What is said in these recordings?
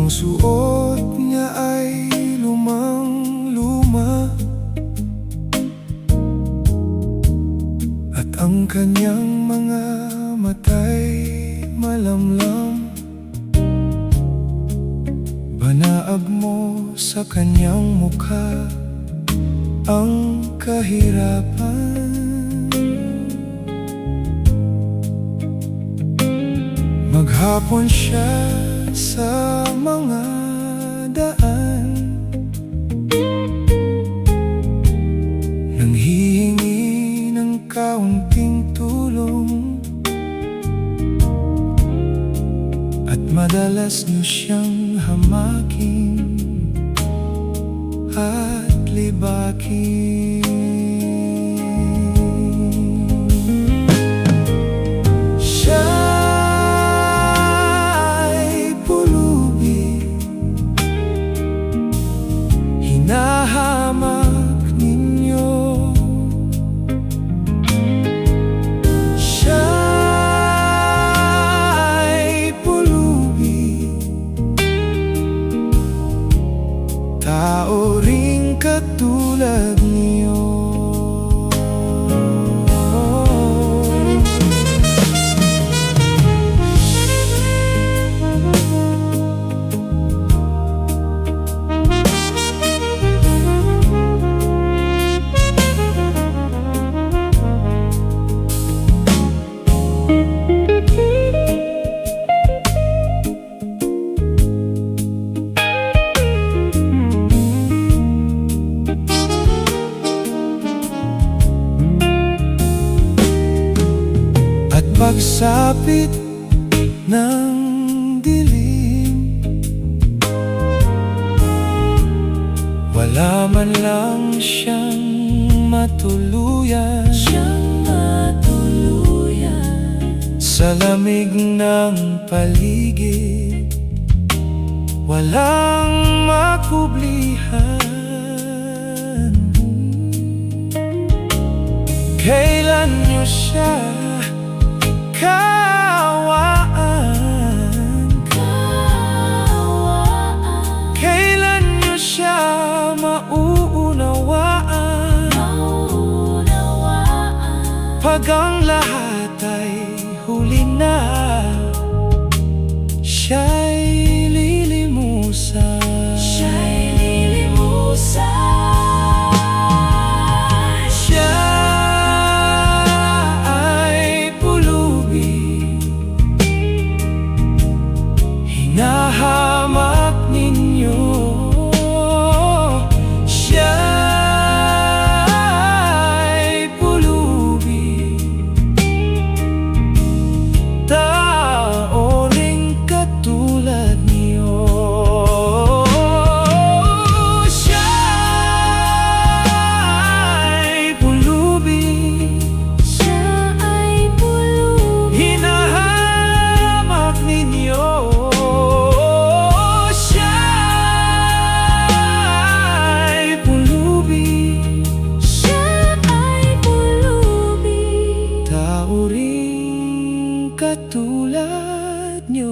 Ang suot niya ay lumang-luma, at ang kanyang mga mata'y malamlam. Banaag mo sa kanyang mukha ang kahirapan. Maghapon siya sa mga daan, nanghihingi ng kaunting tulong, at madalas niyo siyang hamakin at libakin. Siya'y pulubi, hinahamak ninyo. Siya'y pulubi, tao ring katulad niyo. Pagsapit ng dilim, wala man lang siyang matuluyan. Sa lamig ng paligid, walang makublihan. Kailan niyo siya kaawaan? Kailan niyo siya mauunawaan? Pag ang lahat ay huli na, siya'y lilimusan. Hinahamak ninyo. Siya'y pulubi, tao ring katulad niyo. Siya'y pulubi, hinahamak ninyo. Katulad niyo.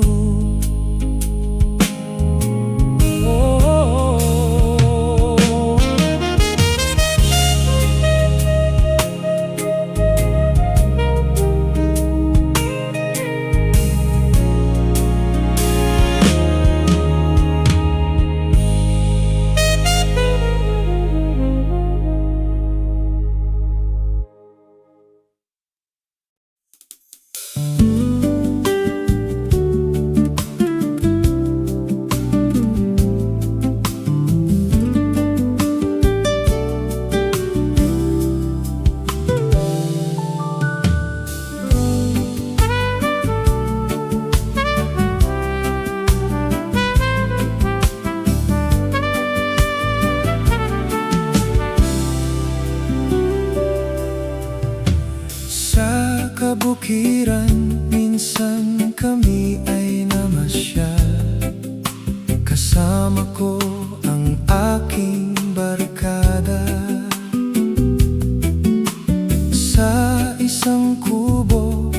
Kabukiran, minsan kami ay namasyal. Kasama ko ang aking barkada. Sa isang kubo,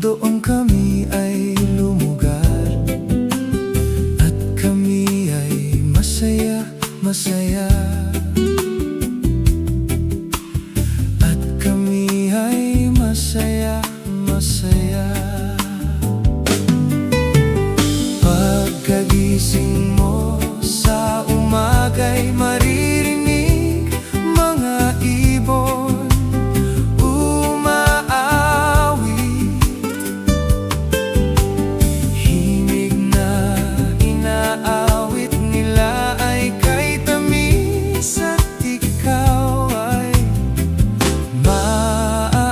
doon kami ay lumugar, at kami masaya, at kami ay masaya, masaya. Pagkagising mo sa umaga'y maririnig mga ibon umaawit, himig na inaawit nila ay kay tamis at ikaw ay maaakit.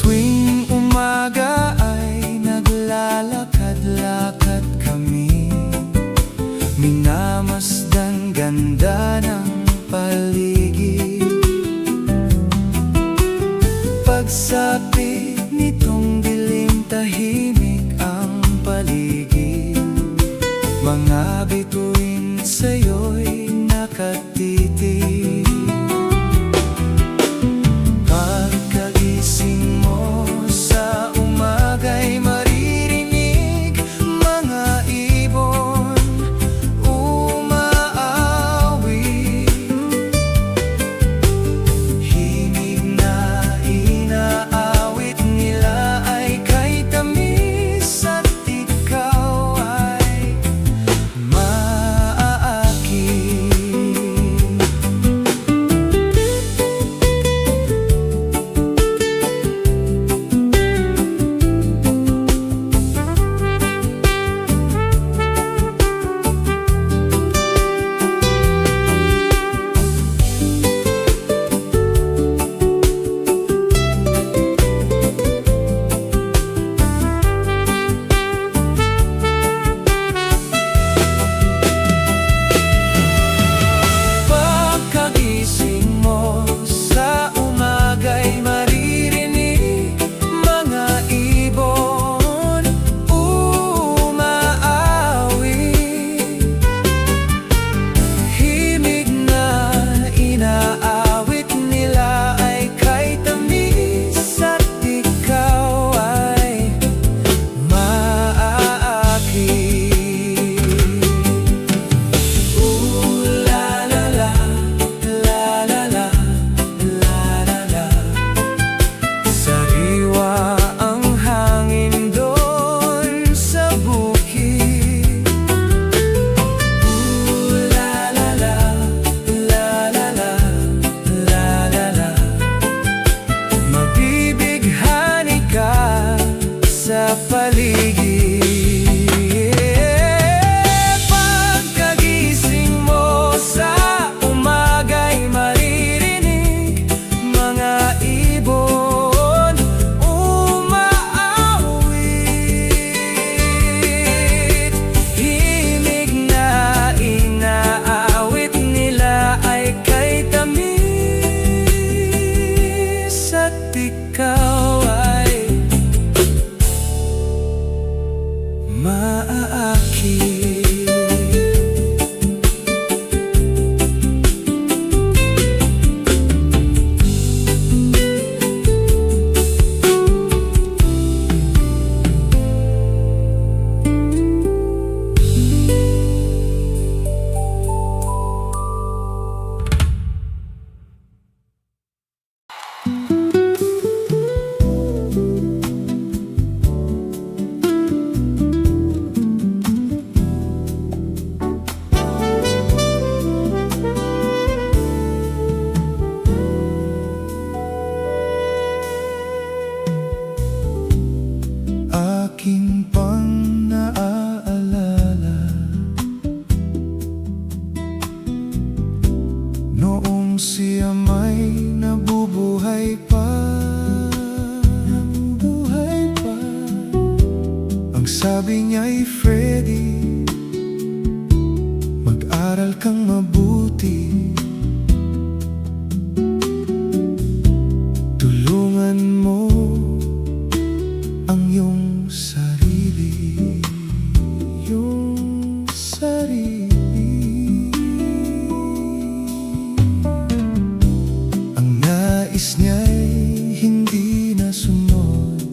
Tuwing umaga ay naglalakad-lakad kami, minamasdan ganda ng paligid. Pagsapit nitong dilim, tahimik ang paligid. Mga bituin sa'yo'y nakatitig. Pagkagising mo sa umaga'y maririnig mga ibon umaawit, himig na inaawit nila ay kay tamis at ikaw ay maaakit. Pagkagising mo sa umaga'y maririnig mga ibon umaawit, himig na inaawit nila ay kay tamis at ikaw ay maaakit. Ooh la la la, la la la, la la la. Sariwa ang hangin doon sa bukid. Ooh la la la, la la la, la la la. Mabibighani ka sa paligid. Pagkagising mo sa umaga'y maririnig mga ibon umaawit, himig na inaawit nila ay kay tamis at ikaw ay maaakit. Aking pang naaalala noong siya may nabubuhay pa, nabubuhay pa. Ang sabi niya'y Freddy, mag-aral kang mabuti, tulungan mo ang iyong sarili, iyong sarili. Ang nais niya'y hindi nasunod,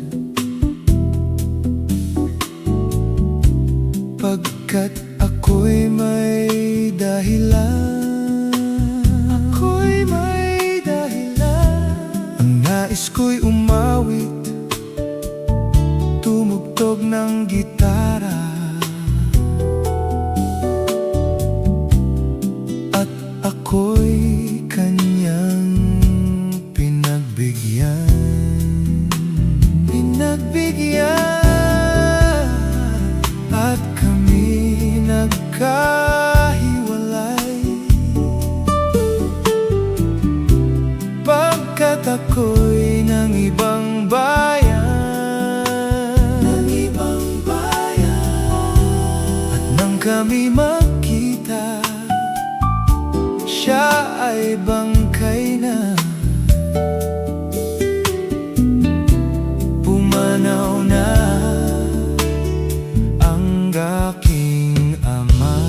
pagkat Ako'y may dahilan, ako'y may dahilan. Ang nais ko'y umawit, tumugtog ng gitara, at ako'y kanyang pinagbigyan. At kami nagkahiwalay, pagkat ako'y ng ibang bayan, at nang kami magkita, siya ay bangkay na. Pumanaw na ang aking ama,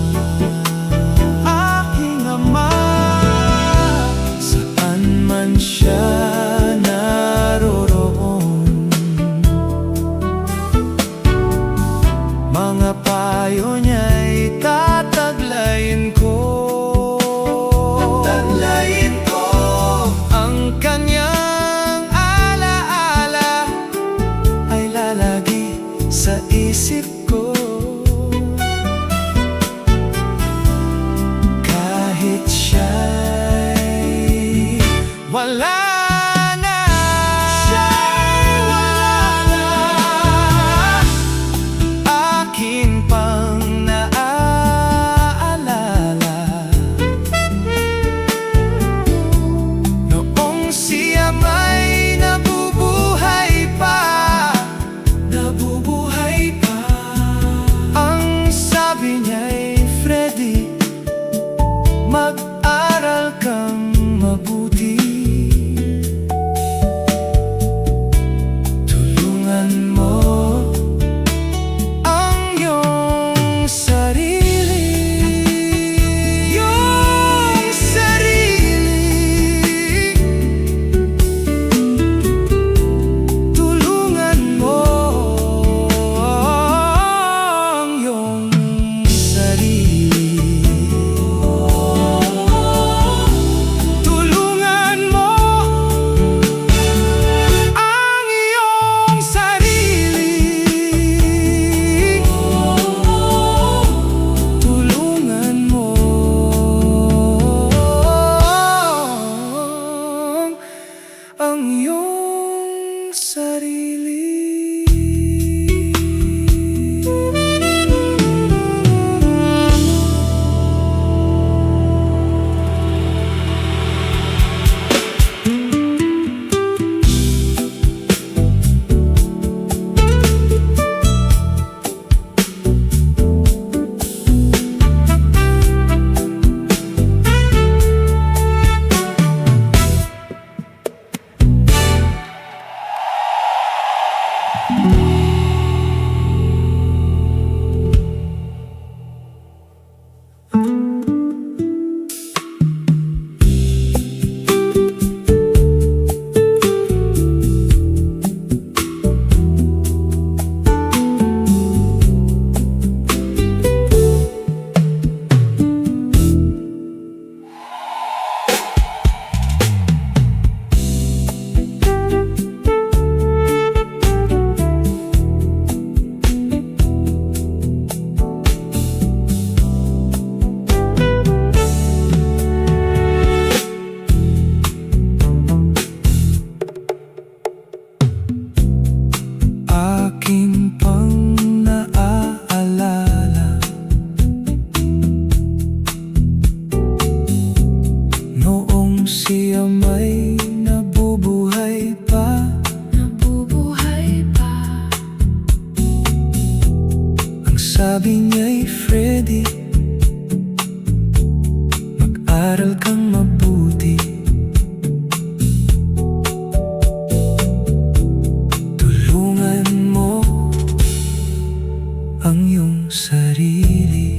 saan man siya naroroon. Mga payo niya'y tataglayin ko, ang kanyang alaala ay lalagi sa isip ko. Kahit siya'y wala na, akin pang naaalala noong siya may nabubuhay pa. Ang sabi niya'y, Freddy, mag-aral kang mabuti, tulungan mo ang iyong sarili, tulungan mo ang iyong sarili, tulungan mo ang iyong sarili, tulungan mo ang iyong sarili. Aking pang naaalala noong siya may nabubuhay pa. Ang sabi niya'y, Freddy, mag-aral kang mabuti, tulungan mo ang iyong sarili,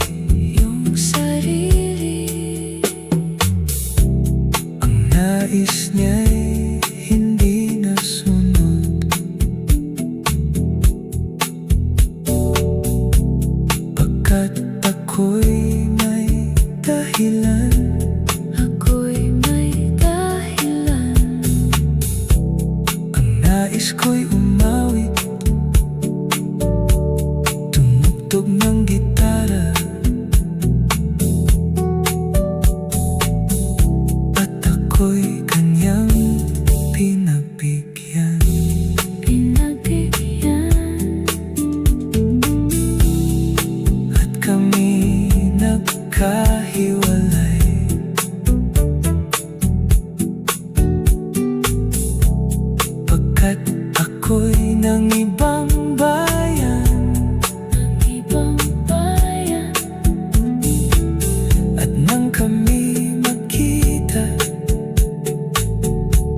ang nais niya'y hindi nasunod, pagkat ako Ako'y may dahilan. Ako'y may dahilan. Ang nais ko'y umawit, tumugtog ng gitara, at ako'y kanyang pinagbigyan. At kami nagkahiwalay. Pagkat ako'y ng ibang bayan, at nang kami magkita,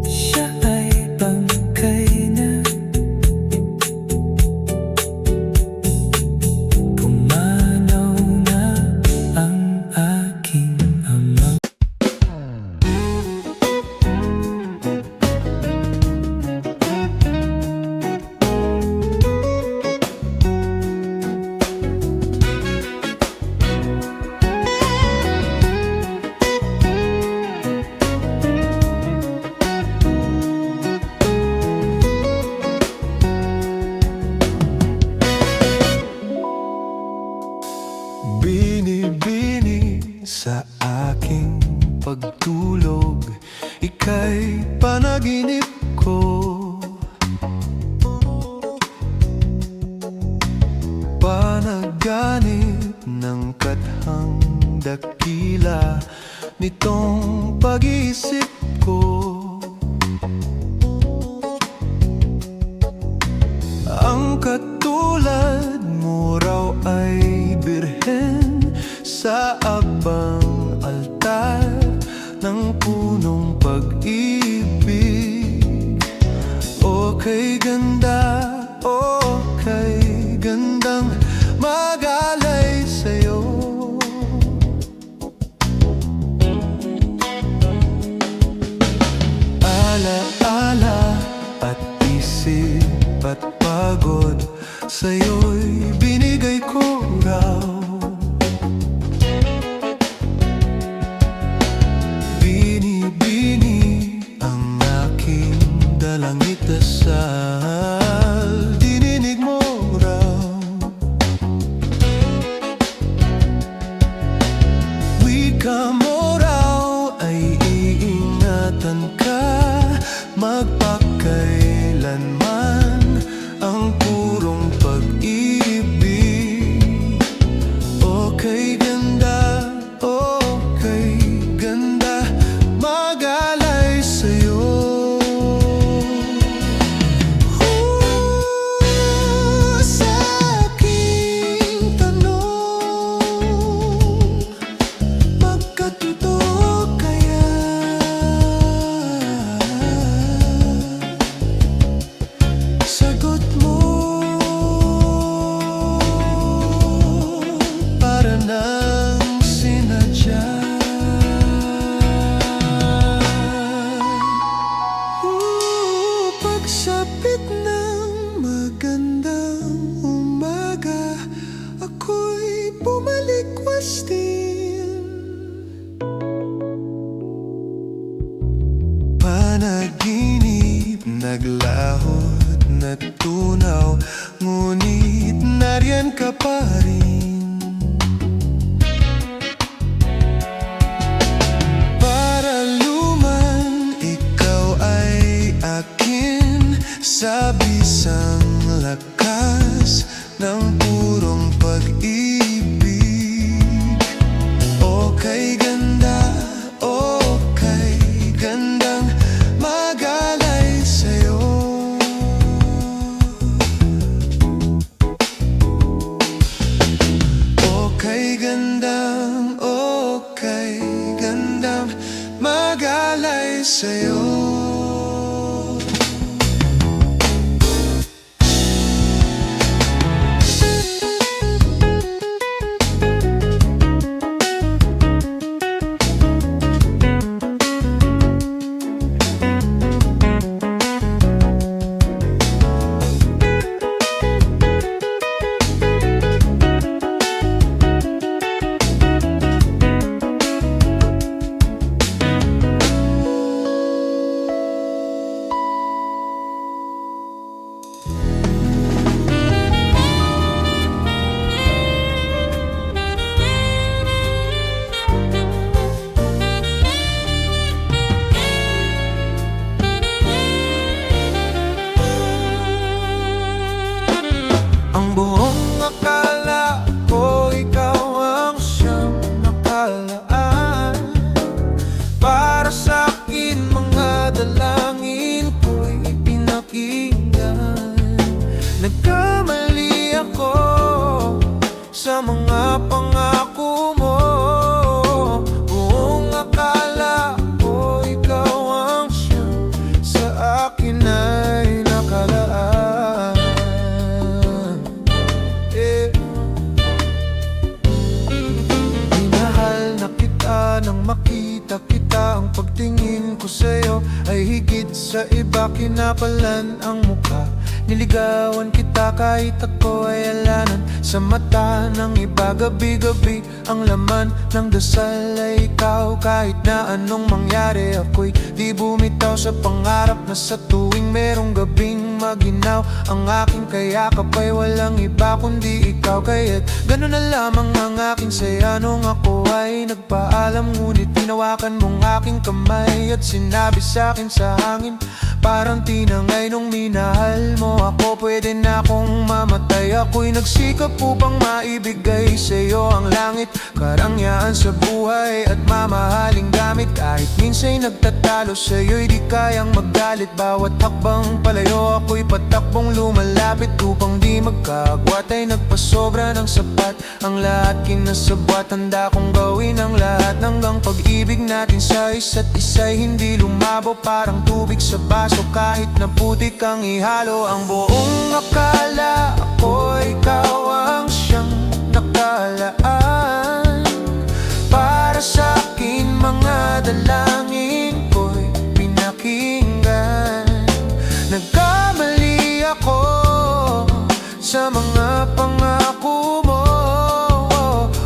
siya ay bangkay na. Pumanaw na ang aking ama. Binibini sa aking pagtulog, ika'y panaginip ko. Panaganip ng kathang dakila nitong pag-iisip ko. Ang katulad mo raw ay birhen sa abang altar ng punong pag-ibig. O kay ganda, o kay gandang magalay sa'yo. Ala-ala at isip at pagod, sa'yo'y binigay ko raw. Binibini ang aking dalangit dasal, dininig mo raw. Wika mo raw ay iingatan ka, magpakailanman ang purong pag-ibig. O kay ganda, o kay ganda, magalay sa'yo. Sa aking tanong, magkatotoo kaya? Sagot mo, para nang sinadya. Pagsapit ng magandang umaga, ako'y bumalik wastin. Panaginip, naglahot na tunaw, ngunit nariyan ka pa rin. Para luman, ikaw ay akin sa bisang lakas ng purong pag-ibig. O kay ganda, o kay gandang magalay sa'yo. O kay gandang, o kay gandang magalay sa'yo. sa mga pangako mo. Buong akala ko ikaw ang siyang sa akin ay nakalaan. Minahal na kita nang makita kita. Ang pagtingin ko sa'yo ay higit sa iba. Kinapalan ang mukha, niligawan kita kahit ako ay alanan sa mata ng iba. Gabi-gabi ang laman ng dasal ay ikaw. Kahit na anong mangyari ako'y di bumitaw sa pangarap na sa tuwing merong gabing maginaw ang aking kayakap ay walang iba kundi ikaw. Kaya't ganun na lamang ang aking saya nung ako ay nagpaalam. Ngunit tinawakan mong aking kamay at sinabi sa'kin sa hangin, parang tinangay nung minahal mo ako. Pwede na akong mamatay. Ako'y nagsikap upang maibigay sa'yo ang langit, karangyaan sa buhay at mamahaling gamit. Kahit minsa'y nagtatalo sa'yo'y di kayang magalit. Bawat hakbang palayo ako'y patakbong lumalapit. Upang di magkaagwat ay nagpasobra ng sapat. Ang lahat kinasabwat, handa kong gawin ang lahat hanggang pag-ibig natin sa isa't isa'y hindi lumabo. Parang tubig sa baso kahit na putik ang ihalo. Ang buong akala ako ikaw ang siyang nakalaan. Para sa'kin mga dalangin ko'y pinakinggan. Nagkamali ako sa mga pangako mo.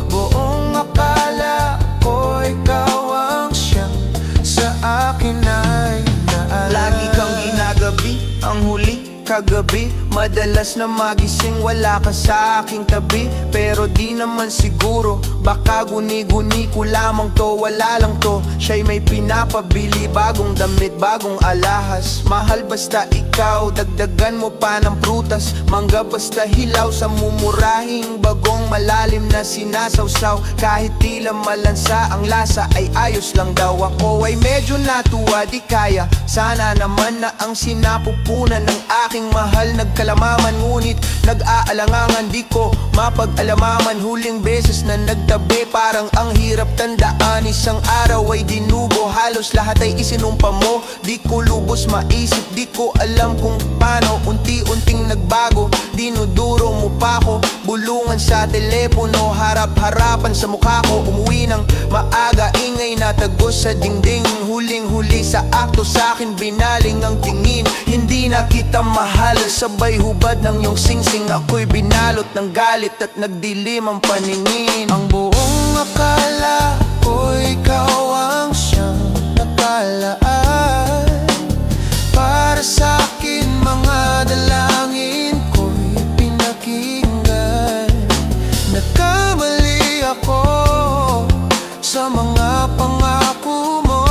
Buong akala ko ikaw ang siyang sa akin ay naalala. Lagi kang ginagabi, ang huli kagabi. Madalas na magising, wala ka sa aking tabi. Pero di naman siguro, baka guni-guni ko lamang to. Wala lang to, siya'y may pinapabili. Bagong damit, bagong alahas. Mahal basta ikaw, dagdagan mo pa ng prutas. Mangga basta hilaw sa mumurahing bagong malalim na sinasawsaw. Kahit tila malansa, ang lasa ay ayos lang daw. Ako ay medyo natuwa, di kaya. Sana naman na ang sinapupunan ng aking mahal nagkalamaman. Ngunit nag-aalangangan, di ko mapag-alamaman. Huling beses na nagtabi, parang ang hirap tandaan. Isang araw ay dinugo, halos lahat ay isinumpa mo. Di ko lubos maisip, di ko alam kung paano. Unti-unting nagbago, dinuduro mo pa ko. Bulungan sa telepono, harap-harapan sa mukha ko. Umuwi ng maaga, ingay na tagos sa dingding. Huling-huli sa akto, sa'kin binaling ang tingin. Hindi na kita mahal, sabay hubad ng iyong singsing. Ako'y binalot ng galit at nagdilim ang paningin. Ang buong akala ko ikaw ang siyang nakalaan. Para sa'kin mga dalangin ko'y pinakinggan. Nagkamali ako sa mga pangako mo.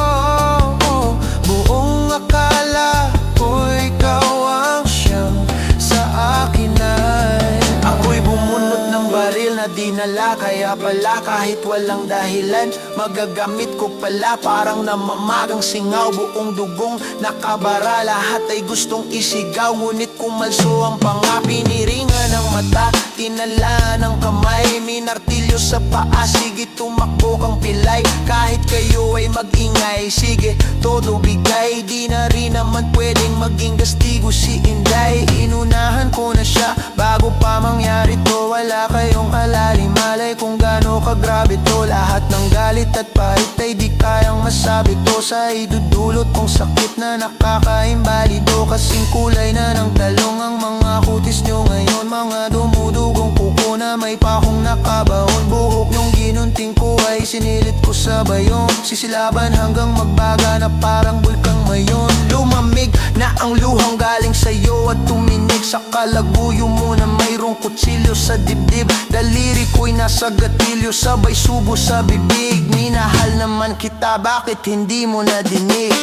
Buong akala ko ikaw ang siyang sa akin ay. Ako'y bumunot ng baril na dinala. Kaya pala kahit walang dahilan, magagamit ko pala. Parang namamagang singaw, buong dugong nakabara. Lahat ay gustong isigaw, ngunit kumalso ang panga. Piniringan ng mata, tinala ng kamay. Minartilyo sa paa, sige tumakbo kang pilay. Kahit kayo ay mag-ingay, sige todo bigay. Di na rin naman pwedeng maging gastigo si Inday. Inunahan ko na siya bago pa mangyari to. Wala kayong alali-malay kung gaano kagrabe to. Lahat ng galit at pahit ay di kayang masabi to. Sa idudulot kong sakit na nakakaimbalido. Kasing kulay na ng talong ang mga kutis nyo ngayon. Mga dumudugong kuko na may pahong nakabaon. Buhok nung ginunting ko ay sinilit ko sa bayong. Sisilaban hanggang magbaga na parang bulkang mayon. Lumamig na ang luhang galing sa'yo at tuminig sa kalaguyo mo na mayroong kutsilyo sa dibdib. Daliri ko'y nasa gatilyo, sabay subo sa bibig. Minahal naman kita, bakit hindi mo nadinig?